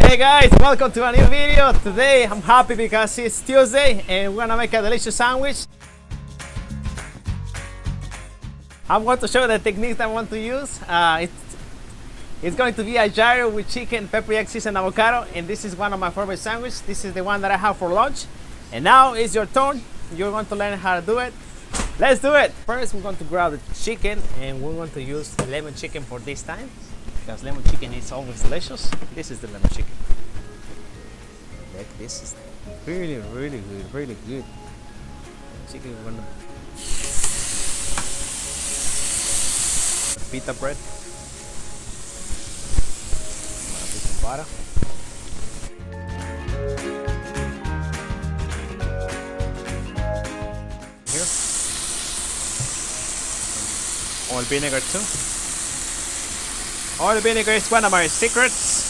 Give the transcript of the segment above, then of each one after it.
Hey guys, welcome to a new video. Today I'm happy because it's Tuesday and we're gonna make a delicious sandwich. I'm going to show you the technique that I want to use. It's going to be a gyro with chicken, pepper jack cheese and avocado, and this is one of my favorite sandwiches. This is the one that I have for lunch. And now it's your turn. You're going to learn how to do it. Let's do it. First we're going to grab the chicken and we're going to use lemon chicken for this time, because lemon chicken is always delicious. This is the lemon chicken. Like this is really good. Chicken, we're gonna pita bread. I'm gonna put some butter. Here, oil vinegar too. Oil vinegar is one of my secrets.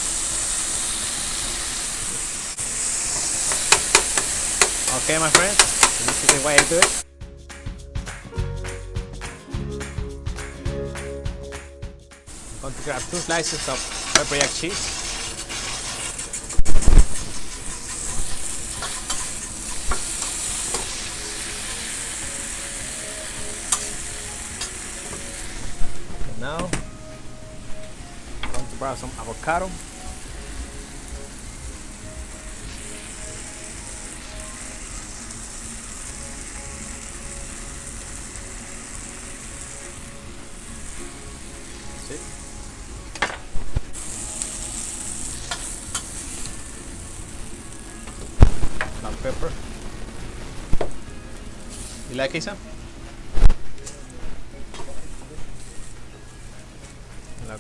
Okay, my friends, this is the way I do it. I'm going to grab 2 slices of pepper jack cheese. And now I'm going to grab some avocado. Black pepper. You like it, Sam? Look.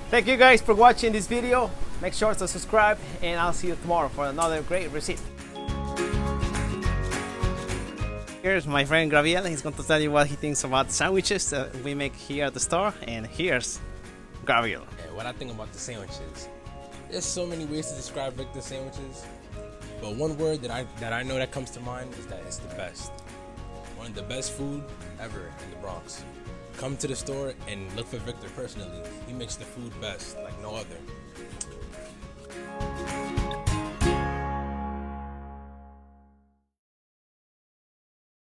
Thank you guys for watching this video. Make sure to subscribe and I'll see you tomorrow for another great recipe. Here's my friend Gabriel. He's going to tell you what he thinks about the sandwiches that we make here at the store. And here's Gabriel. Yeah, what I think about the sandwiches. There's so many ways to describe Victor's sandwiches, but one word that I know that comes to mind is that it's the best. One of the best food ever in the Bronx. Come to the store and look for Victor personally. He makes the food best, like no other.